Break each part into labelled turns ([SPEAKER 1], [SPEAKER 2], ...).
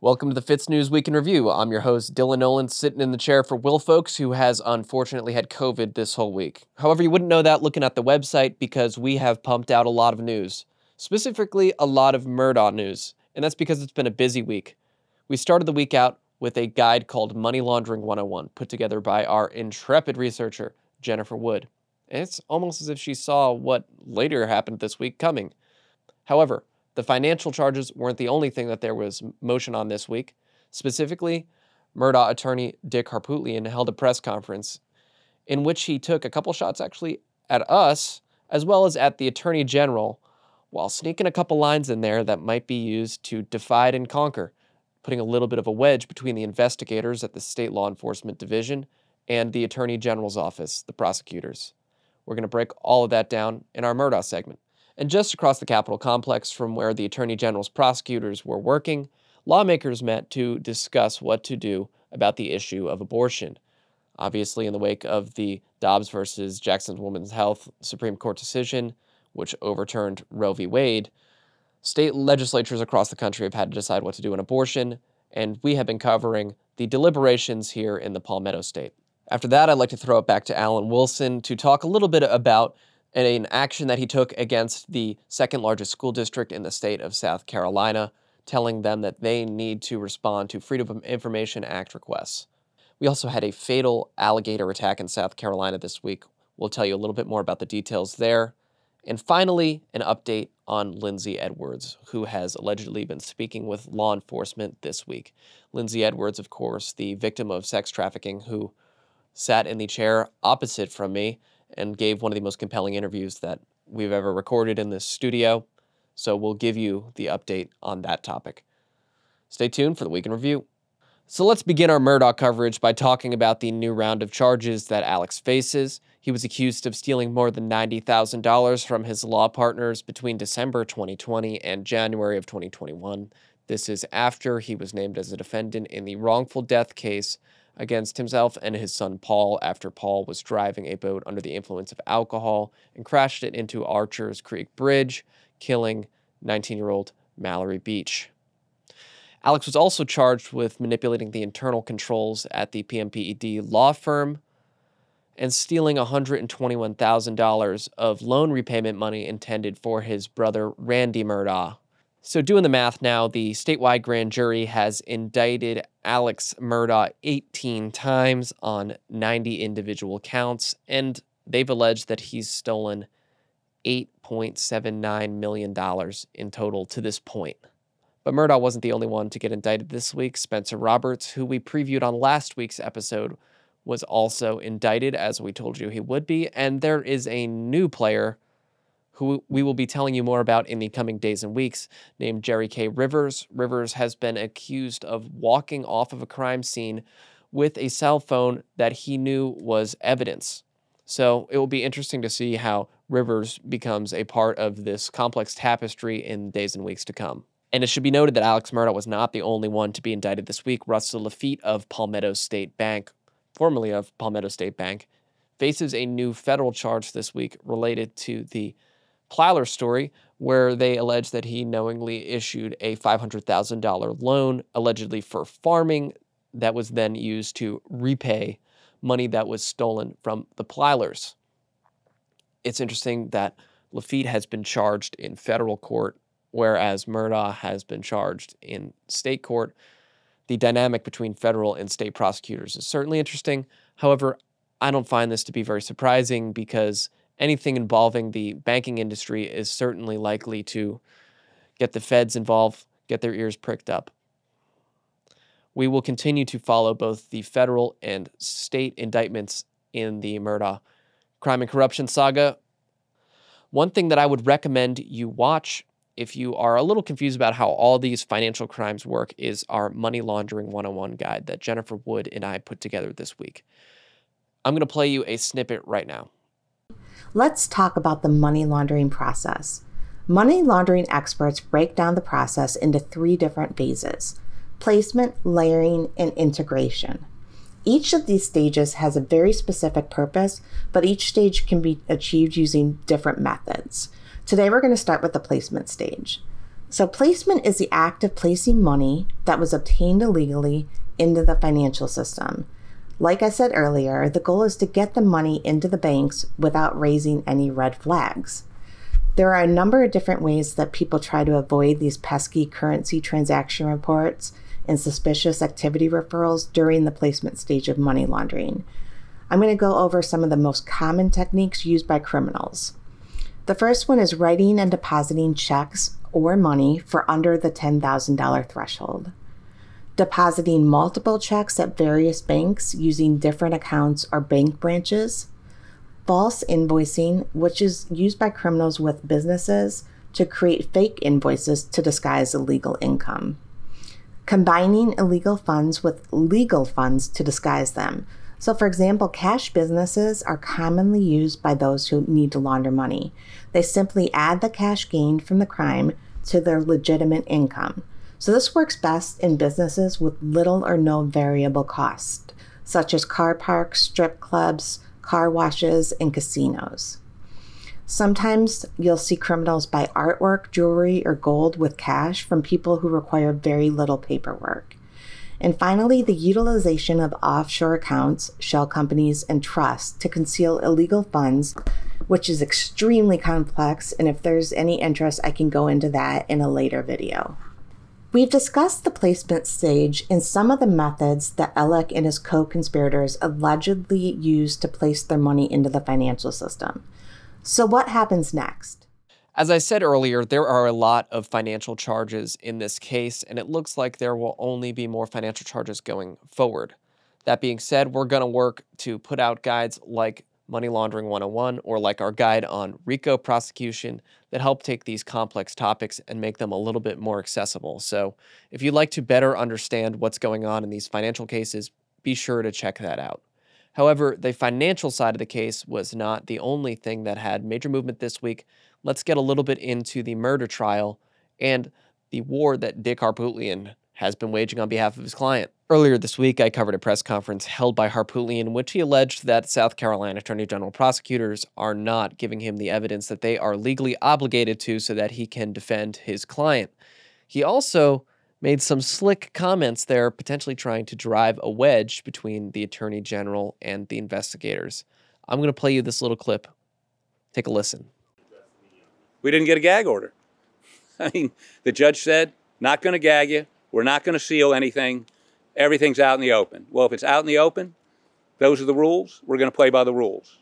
[SPEAKER 1] Welcome to the FITSNews Week in Review. I'm your host, Dylan Nolan, sitting in the chair for Will Folks, who has unfortunately had COVID this whole week. However, you wouldn't know that looking at the website because we have pumped out a lot of news, specifically a lot of Murdaugh news, and that's because it's been a busy week. We started the week out with a guide called Money Laundering 101, put together by our intrepid researcher, Jennifer Wood. And it's almost as if she saw what later happened this week coming. However, the financial charges weren't the only thing that there was motion on this week. Specifically, Murdaugh attorney Dick Harpootlian held a press conference in which he took a couple shots actually at us, as well as at the Attorney General, while sneaking a couple lines in there that might be used to divide and conquer, putting a little bit of a wedge between the investigators at the State Law Enforcement Division and the Attorney General's office, the prosecutors. We're going to break all of that down in our Murdaugh segment. And just across the Capitol complex from where the Attorney General's prosecutors were working, lawmakers met to discuss what to do about the issue of abortion. Obviously, in the wake of the Dobbs versus Jackson Women's Health Supreme Court decision, which overturned Roe v. Wade, state legislatures across the country have had to decide what to do on abortion, and we have been covering the deliberations here in the Palmetto State. After that, I'd like to throw it back to Alan Wilson to talk a little bit about an action that he took against the second largest school district in the state of South Carolina, telling them that they need to respond to Freedom of Information Act requests. We also had a fatal alligator attack in South Carolina this week. We'll tell you a little bit more about the details there. And finally, an update on Lindsay Edwards, who has allegedly been speaking with law enforcement this week. Lindsay Edwards, of course, the victim of sex trafficking, who sat in the chair opposite from me and gave one of the most compelling interviews that we've ever recorded in this studio. So we'll give you the update on that topic. Stay tuned for the Week in Review. So let's begin our Murdaugh coverage by talking about the new round of charges that Alex faces. He was accused of stealing more than $90,000 from his law partners between December 2020 and January of 2021. This is after he was named as a defendant in the wrongful death case against himself and his son Paul after Paul was driving a boat under the influence of alcohol and crashed it into Archers Creek Bridge, killing 19-year-old Mallory Beach. Alex was also charged with manipulating the internal controls at the PMPED law firm and stealing $121,000 of loan repayment money intended for his brother Randy Murdaugh. So doing the math now, the statewide grand jury has indicted Alex Murdaugh 18 times on 90 individual counts, and they've alleged that he's stolen $8.79 million in total to this point. But Murdaugh wasn't the only one to get indicted this week. Spencer Roberts, who we previewed on last week's episode, was also indicted, as we told you he would be, and there is a new player who we will be telling you more about in the coming days and weeks, named Jerry K. Rivers. Rivers has been accused of walking off of a crime scene with a cell phone that he knew was evidence. So it will be interesting to see how Rivers becomes a part of this complex tapestry in days and weeks to come. And it should be noted that Alex Murdaugh was not the only one to be indicted this week. Russell Lafitte of Palmetto State Bank, formerly of Palmetto State Bank, faces a new federal charge this week related to the Plyler story, where they allege that he knowingly issued a $500,000 loan, allegedly for farming, that was then used to repay money that was stolen from the Plylers. It's interesting that Lafitte has been charged in federal court, whereas Murdaugh has been charged in state court. The dynamic between federal and state prosecutors is certainly interesting. However, I don't find this to be very surprising because anything involving the banking industry is certainly likely to get the feds involved, get their ears pricked up. We will continue to follow both the federal and state indictments in the Murdaugh crime and corruption saga. One thing that I would recommend you watch if you are a little confused about how all these financial crimes work is our Money Laundering 101 guide that Jennifer Wood and I put together this week. I'm going to play you a snippet right now.
[SPEAKER 2] Let's talk about the money laundering process. Money laundering experts break down the process into 3 different phases: placement, layering, and integration. Each of these stages has a very specific purpose, but each stage can be achieved using different methods. Today, we're going to start with the placement stage. So placement is the act of placing money that was obtained illegally into the financial system. Like I said earlier, the goal is to get the money into the banks without raising any red flags. There are a number of different ways that people try to avoid these pesky currency transaction reports and suspicious activity referrals during the placement stage of money laundering. I'm going to go over some of the most common techniques used by criminals. The first one is writing and depositing checks or money for under the $10,000 threshold. Depositing multiple checks at various banks using different accounts or bank branches. False invoicing, which is used by criminals with businesses to create fake invoices to disguise illegal income. Combining illegal funds with legal funds to disguise them. So for example, cash businesses are commonly used by those who need to launder money. They simply add the cash gained from the crime to their legitimate income. So this works best in businesses with little or no variable cost, such as car parks, strip clubs, car washes, and casinos. Sometimes you'll see criminals buy artwork, jewelry, or gold with cash from people who require very little paperwork. And finally, the utilization of offshore accounts, shell companies, and trusts to conceal illegal funds, which is extremely complex, and if there's any interest, I can go into that in a later video. We've discussed the placement stage and some of the methods that Alec and his co-conspirators allegedly used to place their money into the financial system. So what happens next?
[SPEAKER 1] As I said earlier, there are a lot of financial charges in this case, and it looks like there will only be more financial charges going forward. That being said, we're going to work to put out guides like Money Laundering 101 or like our guide on RICO prosecution that help take these complex topics and make them a little bit more accessible. So if you'd like to better understand what's going on in these financial cases, be sure to check that out. However, the financial side of the case was not the only thing that had major movement this week. Let's get a little bit into the murder trial and the war that Dick Harpootlian has been waging on behalf of his client. Earlier this week, I covered a press conference held by Harpootlian in which he alleged that South Carolina Attorney General prosecutors are not giving him the evidence that they are legally obligated to so that he can defend his client. He also made some slick comments there, potentially trying to drive a wedge between the Attorney General and the investigators. I'm going to play you this little clip. Take a listen.
[SPEAKER 3] We didn't get a gag order. I mean, the judge said, not going to gag you. We're not going to seal anything. Everything's out in the open. Well, if it's out in the open, those are the rules. We're going to play by the rules.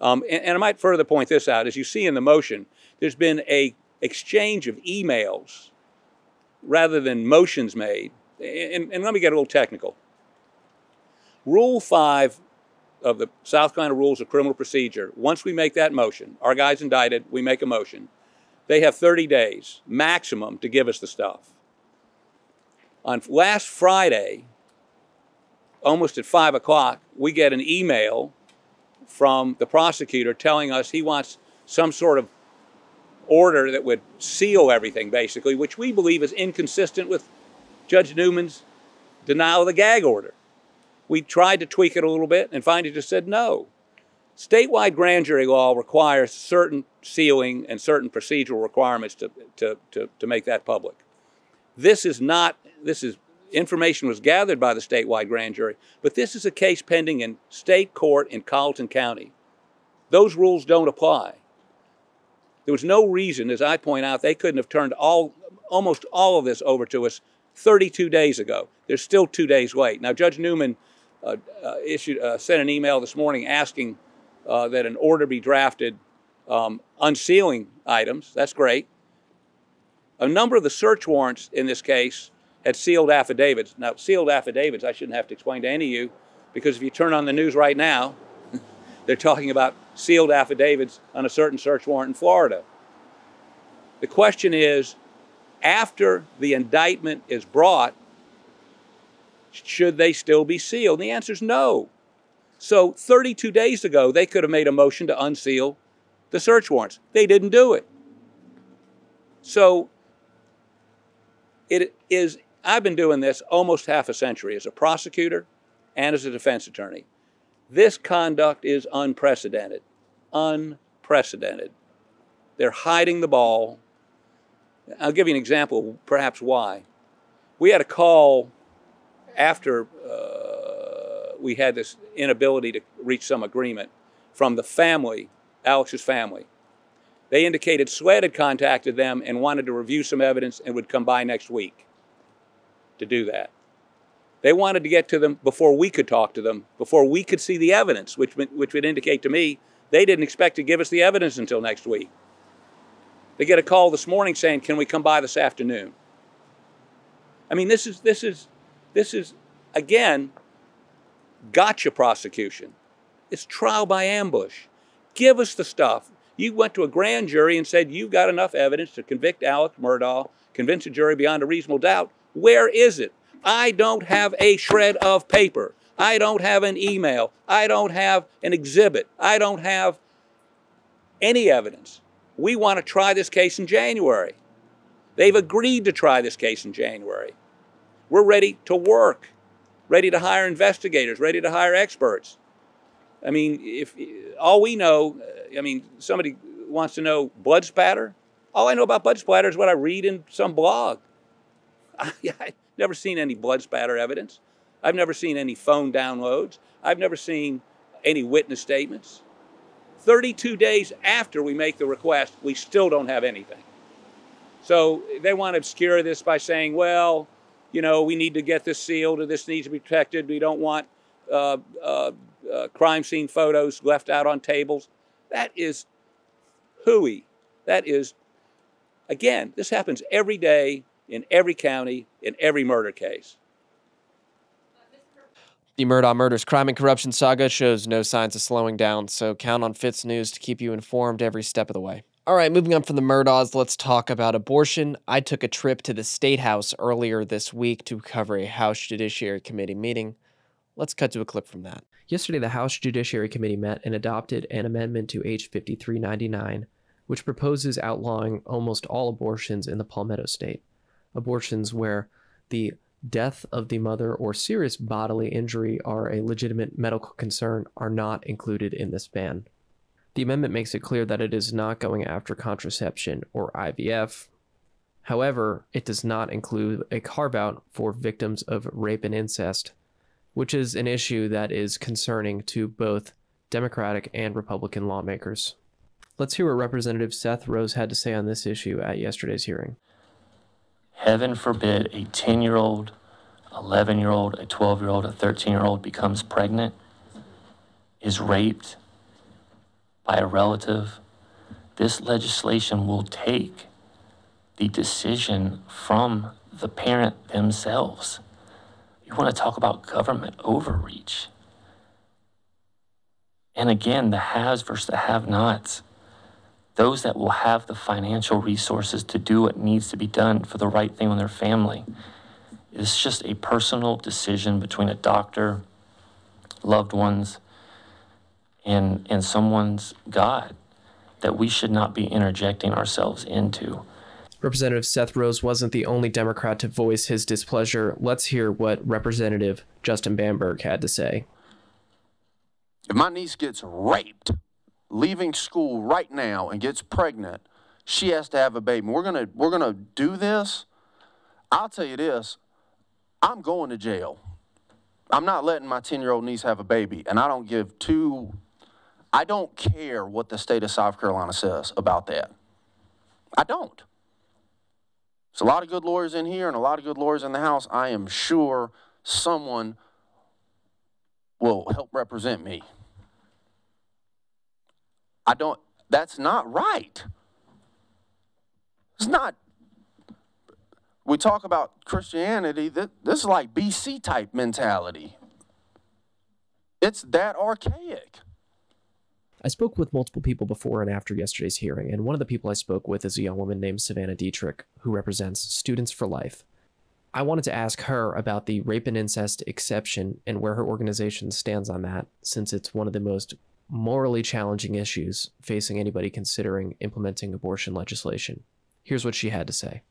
[SPEAKER 3] And I might further point this out. As you see in the motion, there's been an exchange of emails rather than motions made. And let me get a little technical. Rule 5 of the South Carolina Rules of Criminal Procedure, once we make that motion, our guy's indicted, we make a motion, they have 30 days maximum to give us the stuff. On last Friday, almost at 5 o'clock, we get an email from the prosecutor telling us he wants some sort of order that would seal everything, basically, which we believe is inconsistent with Judge Newman's denial of the gag order. We tried to tweak it a little bit and finally just said no. Statewide grand jury law requires certain sealing and certain procedural requirements to make that public. Information was gathered by the statewide grand jury, but this is a case pending in state court in Carlton County. Those rules don't apply. There was no reason, as I point out, they couldn't have turned almost all of this over to us 32 days ago. There's still 2 days late. Now, Judge Newman sent an email this morning asking that an order be drafted unsealing items. That's great. A number of the search warrants in this case had sealed affidavits. Now, sealed affidavits, I shouldn't have to explain to any of you, because if you turn on the news right now, they're talking about sealed affidavits on a certain search warrant in Florida. The question is, after the indictment is brought, should they still be sealed? And the answer is no. So 32 days ago, they could have made a motion to unseal the search warrants. They didn't do it. So it is, I've been doing this almost half a century as a prosecutor and as a defense attorney. This conduct is unprecedented. Unprecedented. They're hiding the ball. I'll give you an example, perhaps why. We had a call after we had this inability to reach some agreement from the family, Alex's family. They indicated Sweat had contacted them and wanted to review some evidence and would come by next week to do that. They wanted to get to them before we could talk to them, before we could see the evidence, which would indicate to me they didn't expect to give us the evidence until next week. They get a call this morning saying, "Can we come by this afternoon?" I mean, this is again, gotcha prosecution. It's trial by ambush. Give us the stuff. You went to a grand jury and said you've got enough evidence to convict Alex Murdaugh, convince a jury beyond a reasonable doubt. Where is it? I don't have a shred of paper. I don't have an email. I don't have an exhibit. I don't have any evidence. We want to try this case in January. They've agreed to try this case in January. We're ready to work, ready to hire investigators, ready to hire experts. I mean, if all we know, somebody wants to know blood spatter. All I know about blood spatter is what I read in some blog. I've never seen any blood spatter evidence. I've never seen any phone downloads. I've never seen any witness statements. 32 days after we make the request, we still don't have anything. So they want to obscure this by saying, well, we need to get this sealed or this needs to be protected. We don't want crime scene photos left out on tables. That is hooey. That is, again, this happens every day in every county, in every murder case.
[SPEAKER 1] The Murdaugh murders crime and corruption saga shows no signs of slowing down, so count on FITSNews to keep you informed every step of the way. All right, moving on from the Murdaughs, let's talk about abortion. I took a trip to the State House earlier this week to cover a House Judiciary Committee meeting. Let's cut to a clip from that. Yesterday, the House Judiciary Committee met and adopted an amendment to H. 5399, which proposes outlawing almost all abortions in the Palmetto State. Abortions where the death of the mother or serious bodily injury are a legitimate medical concern are not included in this ban. The amendment makes it clear that it is not going after contraception or IVF. However, it does not include a carve-out for victims of rape and incest, which is an issue that is concerning to both Democratic and Republican lawmakers. Let's hear what Representative Seth Rose had to say on this issue at yesterday's hearing.
[SPEAKER 4] Heaven forbid a 10-year-old, 11-year-old, a 12-year-old, a 13-year-old becomes pregnant, is raped by a relative. This legislation will take the decision from the parent themselves. You want to talk about government overreach. And again, the haves versus the have-nots. Those that will have the financial resources to do what needs to be done for the right thing on their family. It's just a personal decision between a doctor, loved ones, and someone's God that we should not be interjecting ourselves into.
[SPEAKER 1] Representative Seth Rose wasn't the only Democrat to voice his displeasure. Let's hear what Representative Justin Bamberg had to say.
[SPEAKER 5] If my niece gets raped, leaving school right now and gets pregnant, she has to have a baby. We're gonna do this. I'll tell you this, I'm going to jail. I'm not letting my 10-year-old niece have a baby, and I don't care what the state of South Carolina says about that. I don't. There's a lot of good lawyers in here and a lot of good lawyers in the House. I am sure someone will help represent me. That's not right. It's not. We talk about Christianity, this is like BC type mentality. It's that archaic.
[SPEAKER 1] I spoke with multiple people before and after yesterday's hearing, and one of the people I spoke with is a young woman named Savannah Dietrich, who represents Students for Life. I wanted to ask her about the rape and incest exception and where her organization stands on that, since it's one of the most morally challenging issues facing anybody considering implementing abortion legislation. Here's what she had to say.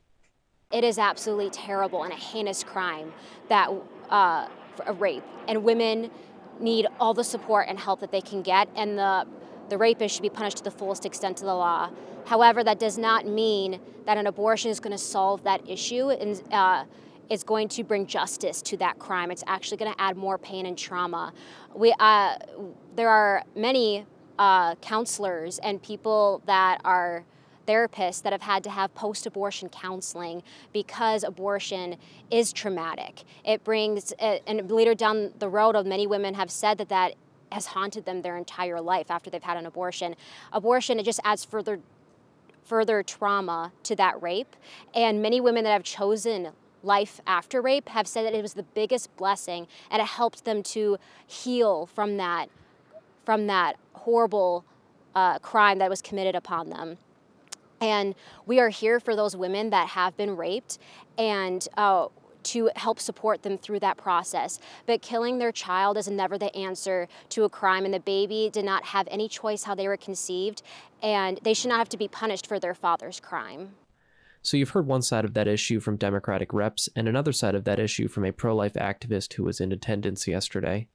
[SPEAKER 6] It is absolutely terrible and a heinous crime that a rape, and women need all the support and help that they can get, and the rapist should be punished to the fullest extent of the law. However, that does not mean that an abortion is going to solve that issue and is going to bring justice to that crime. It's actually going to add more pain and trauma. There are many counselors and people that are therapists that have had to have post-abortion counseling because abortion is traumatic. It brings, and later down the road, many women have said that that has haunted them their entire life after they've had an abortion. Abortion, it just adds further trauma to that rape. And many women that have chosen life after rape have said that it was the biggest blessing, and it helped them to heal from that horrible crime that was committed upon them. And we are here for those women that have been raped and to help support them through that process. But killing their child is never the answer to a crime, and the baby did not have any choice how they were conceived, and they should not have to be punished for their father's crime.
[SPEAKER 1] So you've heard one side of that issue from Democratic reps and another side of that issue from a pro-life activist who was in attendance yesterday.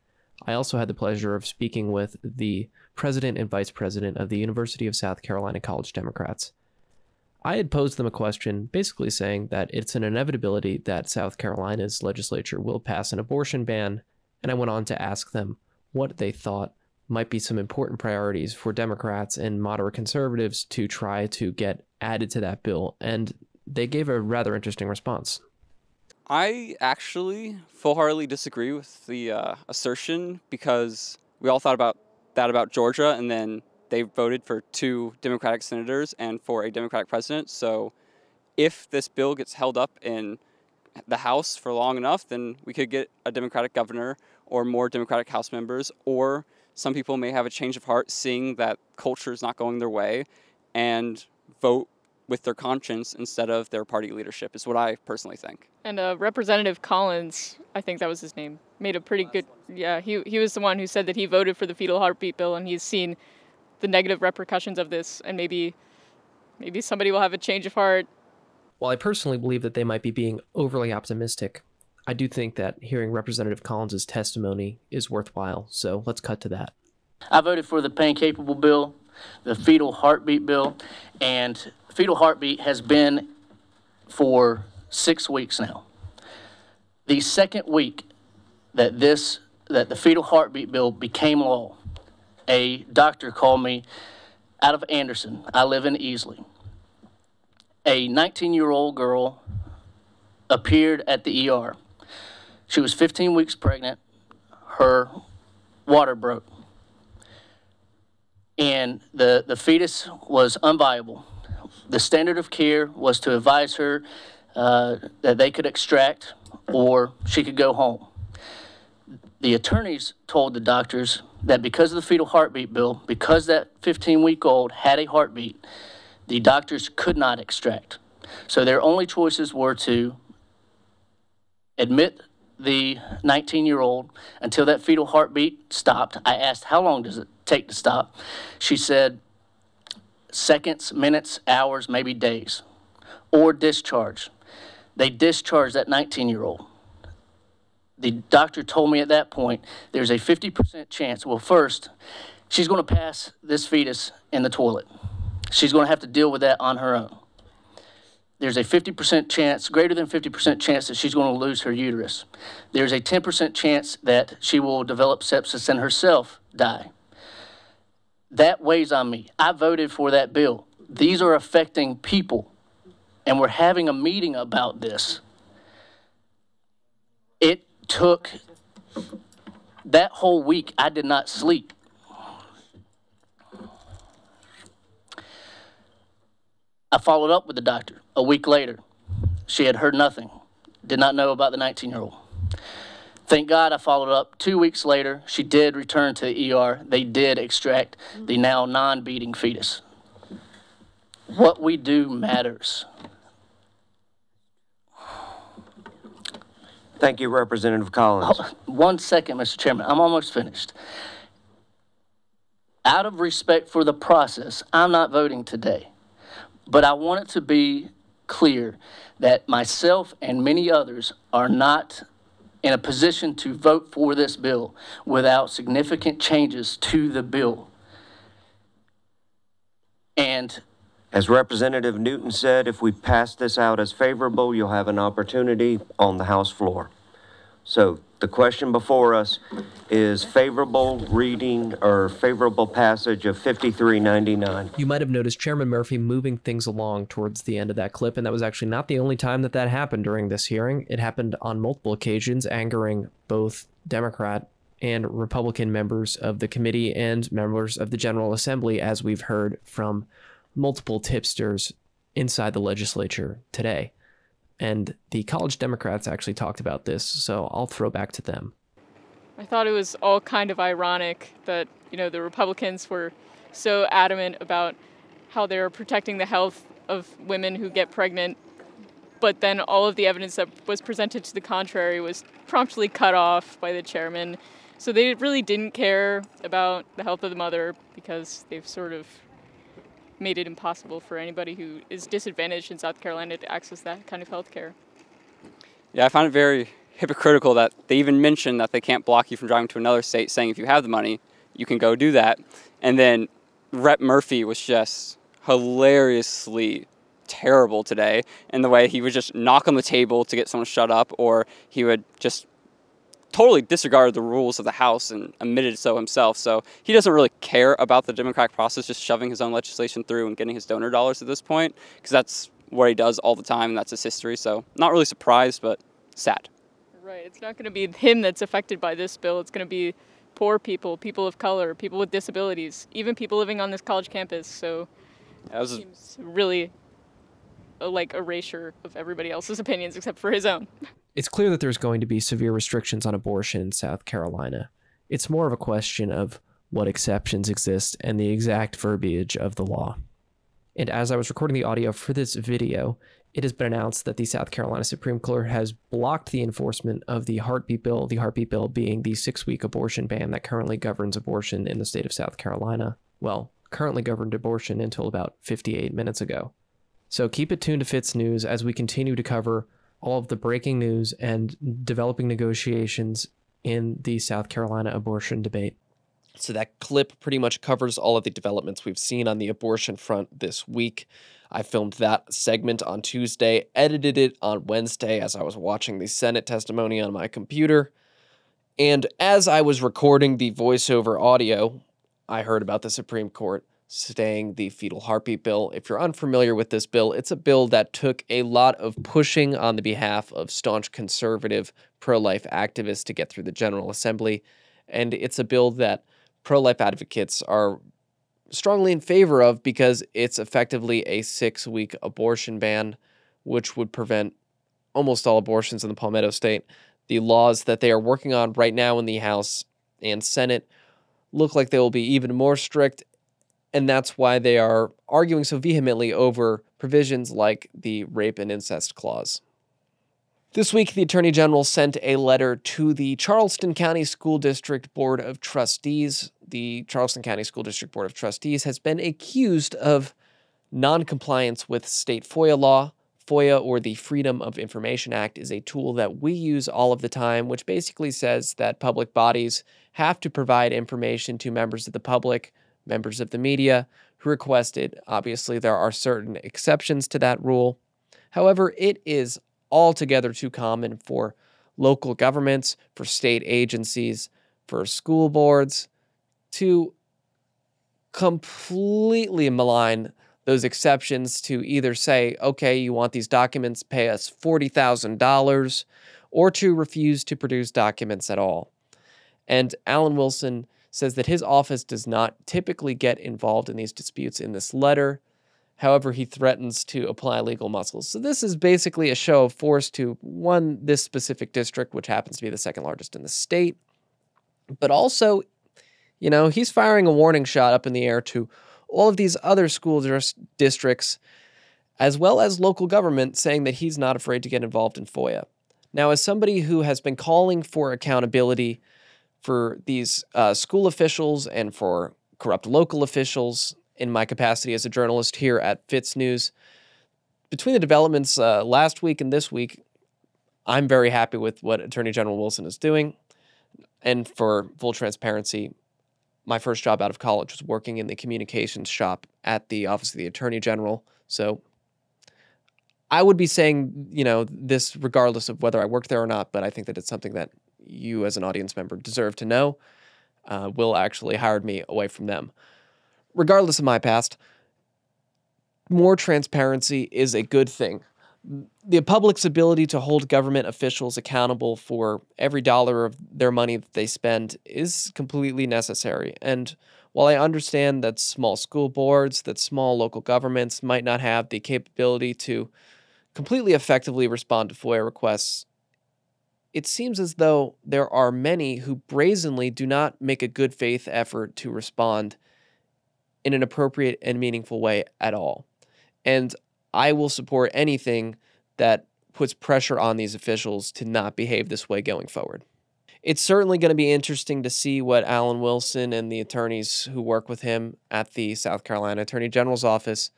[SPEAKER 1] I also had the pleasure of speaking with the president and vice president of the University of South Carolina College Democrats. I had posed them a question basically saying that it's an inevitability that South Carolina's legislature will pass an abortion ban, and I went on to ask them what they thought might be some important priorities for Democrats and moderate conservatives to try to get added to that bill, and they gave a rather interesting response.
[SPEAKER 7] I actually full-heartedly disagree with the assertion, because we all thought about that about Georgia, and then they voted for 2 Democratic senators and for a Democratic president. So if this bill gets held up in the House for long enough, then we could get a Democratic governor or more Democratic House members, or some people may have a change of heart seeing that culture is not going their way and vote with their conscience instead of their party leadership, is what I personally think.
[SPEAKER 8] And Representative Collins, I think that was his name, made a pretty good, yeah, he was the one who said that he voted for the fetal heartbeat bill, and he's seen the negative repercussions of this, and maybe somebody will have a change of heart.
[SPEAKER 1] While I personally believe that they might be being overly optimistic, I do think that hearing Representative Collins' testimony is worthwhile, so let's cut to that.
[SPEAKER 9] I voted for the pain-capable bill, the fetal heartbeat bill, and fetal heartbeat has been for 6 weeks now. The second week that the fetal heartbeat bill became law, a doctor called me out of Anderson. I live in Easley. A 19-year-old girl appeared at the ER. She was 15 weeks pregnant. Her water broke. And the fetus was unviable. The standard of care was to advise her that they could extract or she could go home. The attorneys told the doctors that because of the fetal heartbeat bill, because that 15-week-old had a heartbeat, the doctors could not extract. So their only choices were to admit the 19-year-old until that fetal heartbeat stopped. I asked, how long does it take to stop? She said seconds, minutes, hours, maybe days. Or discharge. They discharged that 19-year-old. The doctor told me at that point there's a 50% chance. Well, first, she's going to pass this fetus in the toilet. She's going to have to deal with that on her own. There's a 50% chance, greater than 50% chance that she's going to lose her uterus. There's a 10% chance that she will develop sepsis and herself die. That weighs on me. I voted for that bill. These are affecting people, and we're having a meeting about this. It took that whole week. I did not sleep. I followed up with the doctor a week later. She had heard nothing, did not know about the 19-year-old. Thank God I followed up 2 weeks later. She did return to the ER. They did extract the now non-beating fetus. What we do matters.
[SPEAKER 10] Thank you, Representative Collins.
[SPEAKER 9] Oh, 1 second, Mr. Chairman. I'm almost finished. Out of respect for the process, I'm not voting today. But I want it to be clear that myself and many others are not in a position to vote for this bill without significant changes to the bill. And
[SPEAKER 10] As Representative Newton said, if we pass this out as favorable, you'll have an opportunity on the House floor. So the question before us is favorable reading or favorable passage of 5399.
[SPEAKER 1] You might have noticed Chairman Murphy moving things along towards the end of that clip, and that was actually not the only time that that happened during this hearing. It happened on multiple occasions, angering both Democrat and Republican members of the committee and members of the General Assembly, as we've heard from multiple tipsters inside the legislature today. And the college Democrats actually talked about this, so I'll throw back to them.
[SPEAKER 8] I thought it was all kind of ironic that, the Republicans were so adamant about how they're protecting the health of women who get pregnant, but then all of the evidence that was presented to the contrary was promptly cut off by the chairman. So they really didn't care about the health of the mother because they've sort of made it impossible for anybody who is disadvantaged in South Carolina to access that kind of health care.
[SPEAKER 7] Yeah, I found it very hypocritical that they even mentioned that they can't block you from driving to another state, saying if you have the money, you can go do that. And then Rep. Murphy was just hilariously terrible today in the way he would just knock on the table to get someone shut up, or he would just totally disregarded the rules of the House and admitted so himself. So he doesn't really care about the democratic process, just shoving his own legislation through and getting his donor dollars at this point, because that's what he does all the time, and that's his history. So not really surprised, but sad.
[SPEAKER 8] Right. It's not going to be him that's affected by this bill. It's going to be poor people, people of color, people with disabilities, even people living on this college campus. So it seems really like erasure of everybody else's opinions except for his own.
[SPEAKER 1] It's clear that there's going to be severe restrictions on abortion in South Carolina. It's more of a question of what exceptions exist and the exact verbiage of the law. And as I was recording the audio for this video, it has been announced that the South Carolina Supreme Court has blocked the enforcement of the Heartbeat Bill being the 6-week abortion ban that currently governs abortion in the state of South Carolina. Well, currently governed abortion until about 58 minutes ago. So keep it tuned to FITSNews as we continue to cover all of the breaking news and developing negotiations in the South Carolina abortion debate. So that clip pretty much covers all of the developments we've seen on the abortion front this week. I filmed that segment on Tuesday, edited it on Wednesday as I was watching the Senate testimony on my computer. And as I was recording the voiceover audio, I heard about the Supreme Court staying the fetal heartbeat bill. If you're unfamiliar with this bill, it's a bill that took a lot of pushing on the behalf of staunch conservative pro-life activists to get through the General Assembly. And it's a bill that pro-life advocates are strongly in favor of because it's effectively a 6-week abortion ban, which would prevent almost all abortions in the Palmetto State. The laws that they are working on right now in the House and Senate look like they will be even more strict, and that's why they are arguing so vehemently over provisions like the rape and incest clause. This week, the Attorney General sent a letter to the Charleston County School District Board of Trustees. The Charleston County School District Board of Trustees has been accused of non-compliance with state FOIA law. FOIA, or the Freedom of Information Act, is a tool that we use all of the time, which basically says that public bodies have to provide information to members of the public, members of the media who request it. Obviously, there are certain exceptions to that rule. However, it is altogether too common for local governments, for state agencies, for school boards to completely malign those exceptions, to either say, okay, you want these documents, pay us $40,000, or to refuse to produce documents at all. And Alan Wilson says that his office does not typically get involved in these disputes in this letter. However, he threatens to apply legal muscles. So this is basically a show of force to, one, this specific district, which happens to be the second largest in the state. But also, he's firing a warning shot up in the air to all of these other school districts, as well as local government, saying that he's not afraid to get involved in FOIA. Now, as somebody who has been calling for accountability for these school officials and for corrupt local officials in my capacity as a journalist here at FITSNews, between the developments last week and this week, I'm very happy with what Attorney General Wilson is doing. And for full transparency, my first job out of college was working in the communications shop at the Office of the Attorney General. So I would be saying, this regardless of whether I worked there or not, but I think that it's something that you as an audience member deserve to know. Will actually hired me away from them. Regardless of my past, more transparency is a good thing. The public's ability to hold government officials accountable for every dollar of their money that they spend is completely necessary. And while I understand that small school boards, that small local governments might not have the capability to completely effectively respond to FOIA requests, it seems as though there are many who brazenly do not make a good faith effort to respond in an appropriate and meaningful way at all. And I will support anything that puts pressure on these officials to not behave this way going forward. It's certainly going to be interesting to see what Alan Wilson and the attorneys who work with him at the South Carolina Attorney General's office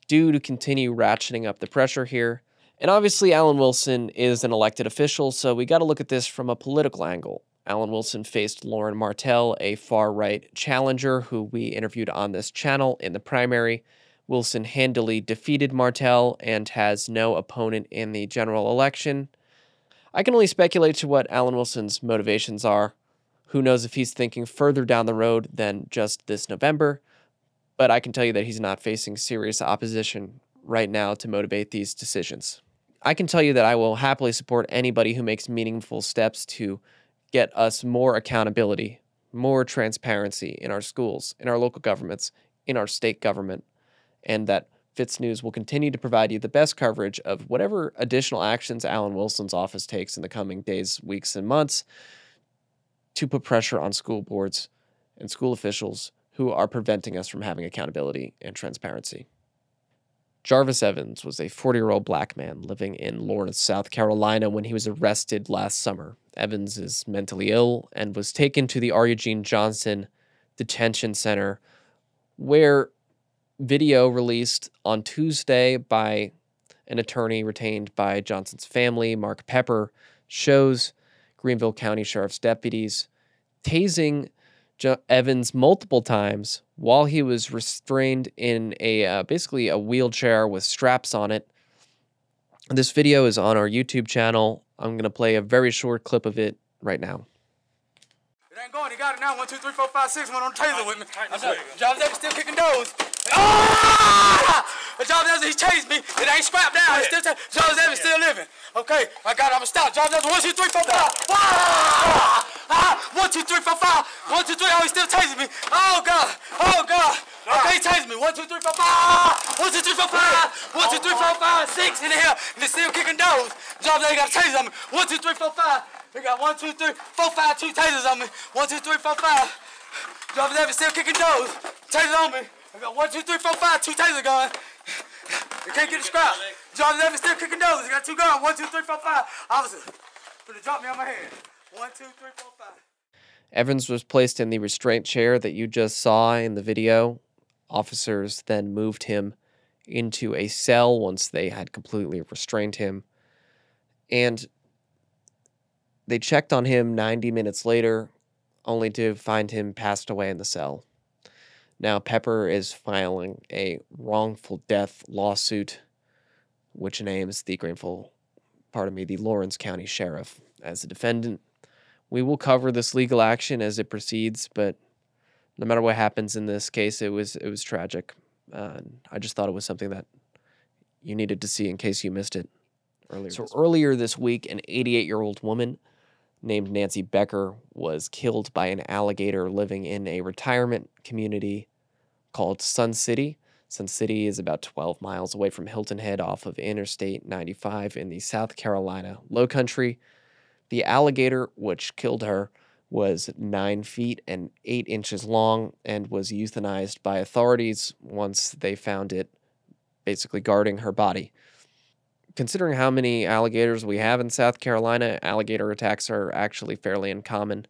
[SPEAKER 1] do to continue ratcheting up the pressure here. And obviously, Alan Wilson is an elected official, so we got to look at this from a political angle. Alan Wilson faced Lauren Martell, a far-right challenger who we interviewed on this channel in the primary. Wilson handily defeated Martell and has no opponent in the general election. I can only speculate to what Alan Wilson's motivations are. Who knows if he's thinking further down the road than just this November, but I can tell you that he's not facing serious opposition right now to motivate these decisions. I can tell you that I will happily support anybody who makes meaningful steps to get us more accountability, more transparency in our schools, in our local governments, in our state government, and that FITSNews will continue to provide you the best coverage of whatever additional actions Alan Wilson's office takes in the coming days, weeks, and months to put pressure on school boards and school officials who are preventing us from having accountability and transparency. Jarvis Evans was a 40-year-old black man living in Lawrence, South Carolina when he was arrested last summer. Evans is mentally ill and was taken to the R. Eugene Johnson Detention Center, where video released on Tuesday by an attorney retained by Johnson's family, Mark Pepper, shows Greenville County Sheriff's deputies tasing Evans multiple times while he was restrained in basically a wheelchair with straps on it. This video is on our YouTube channel. I'm going to play a very short clip of it right now.
[SPEAKER 11] It ain't going. He got it now. 1, 2, 3, 4, 5, 6. One on the taser with me. Jarvis Evans still kicking those. Ah! Jarvis Evans, he chased me. It ain't scrapped down. It's still Jarvis Evans still living. Okay, I got it. I'm going to stop. Jarvis Evans, 1, 2, 3, 4, 5. Ah! Ah! 1, 2, 3, 4, 5. 1, 2, 3. Oh, he's still chasing me. Oh, God. Oh, God. Okay, he chasing me. 1, 2, 3, 4, 5. 1, 2, 3, 4, 5. 1, 2, 3, 4, 5. 6 in the hell. And they're still kicking those. Jarvis Evans got a taser on me. 1, 2, 3, 4, 5. They got 1, 2, 3, 4, 5, 2 tasers on me. 1, 2, 3, 4, 5. Jarvis Evans still kicking those. Taser on me. I got 1, 2, 3, 4, 5, 2 tasers going. They can't get a scrap. Jarvis Evans still kicking those. He got 2 guns. 1, 2, 3, 4, 5. Officer, gonna drop me on my head. 1, 2, 3, 4, 5.
[SPEAKER 1] Evans was placed in the restraint chair that you just saw in the video. Officers then moved him into a cell once they had completely restrained him. And they checked on him 90 minutes later, only to find him passed away in the cell. Now, Pepper is filing a wrongful death lawsuit, which names the the Lawrence County Sheriff as the defendant. We will cover this legal action as it proceeds, but no matter what happens in this case, it was tragic. I just thought it was something that you needed to see in case you missed it earlier. So earlier this week, an 88-year-old woman named Nancy Becker was killed by an alligator living in a retirement community called Sun City. Sun City is about 12 miles away from Hilton Head off of Interstate 95 in the South Carolina Lowcountry. The alligator, which killed her, was 9 feet and 8 inches long and was euthanized by authorities once they found it basically guarding her body. Considering how many alligators we have in South Carolina, alligator attacks are actually fairly uncommon.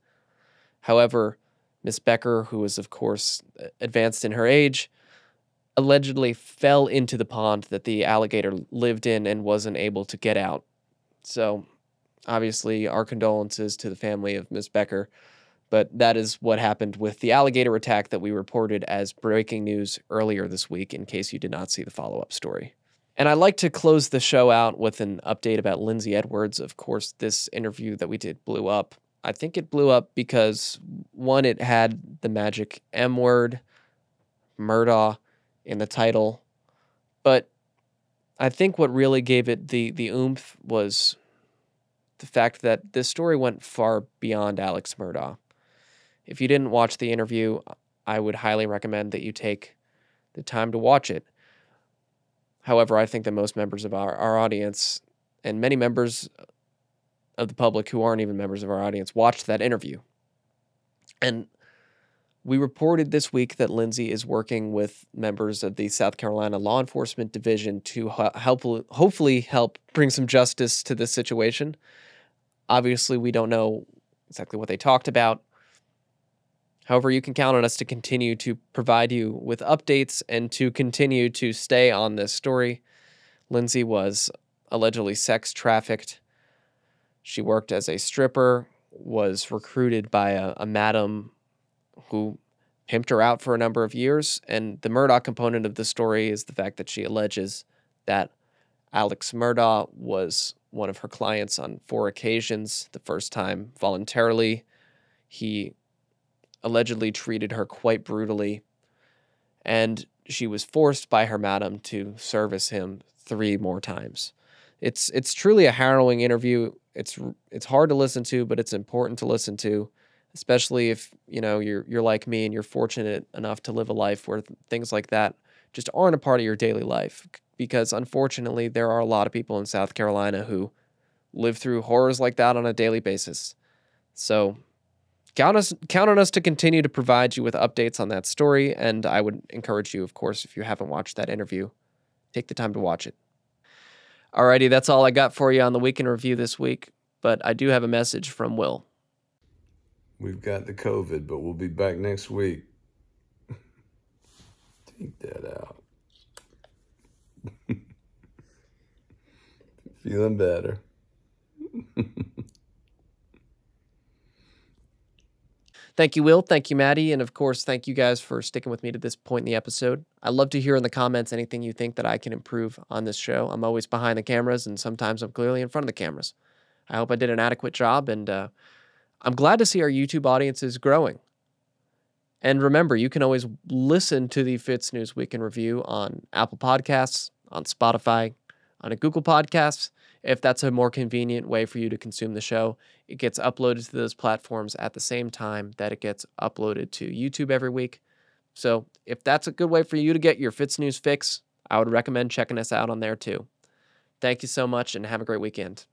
[SPEAKER 1] However, Miss Becker, who is, of course, advanced in her age, allegedly fell into the pond that the alligator lived in and wasn't able to get out. So, obviously, our condolences to the family of Miss Becker, But that is what happened with the Alligator attack that we reported as breaking news earlier this week, in case you did not see the follow-up story. And I'd like to close the show out with an update about Lindsay Edwards. Of course, this interview that we did blew up. I think it blew up because, one, it had the magic M word, Murdaugh, in the title. But I think what really gave it the oomph was the fact that this story went far beyond Alex Murdaugh. If you didn't watch the interview, I would highly recommend that you take the time to watch it. However, I think that most members of our audience, and many members of the public who aren't even members of our audience, watched that interview. And we reported this week that Lindsay is working with members of the South Carolina Law Enforcement Division to hopefully help bring some justice to this situation. Obviously, we don't know exactly what they talked about. However, you can count on us to continue to provide you with updates and to continue to stay on this story. Lindsay was allegedly sex trafficked. She worked as a stripper, was recruited by a madam who pimped her out for a number of years. And the Murdaugh component of the story is the fact that she alleges that Alex Murdaugh was one of her clients on 4 occasions. The first time voluntarily. He allegedly treated her quite brutally, and she was forced by her madam to service him 3 more times. It's truly a harrowing interview. It's hard to listen to, but it's important to listen to, especially if you're like me and you're fortunate enough to live a life where things like that just aren't a part of your daily life. Because unfortunately, there are a lot of people in South Carolina who live through horrors like that on a daily basis. So count on us to continue to provide you with updates on that story, and I would encourage you, of course, if you haven't watched that interview, take the time to watch it. Alrighty, that's all I got for you on the Week in Review this week, but I do have a message from Will.
[SPEAKER 12] We've got the COVID, but we'll be back next week. Take that out. Feeling better.
[SPEAKER 1] Thank you, Will. Thank you, Maddie. And of course, thank you guys for sticking with me to this point in the episode. I'd love to hear in the comments anything you think that I can improve on this show. I'm always behind the cameras, and sometimes I'm clearly in front of the cameras. I hope I did an adequate job, and I'm glad to see our YouTube audience is growing. And remember, you can always listen to the FITSNews Week in Review on Apple Podcasts, on Spotify, on a Google Podcasts. If that's a more convenient way for you to consume the show, it gets uploaded to those platforms at the same time that it gets uploaded to YouTube every week. So if that's a good way for you to get your FITSNews fix, I would recommend checking us out on there too. Thank you so much and have a great weekend.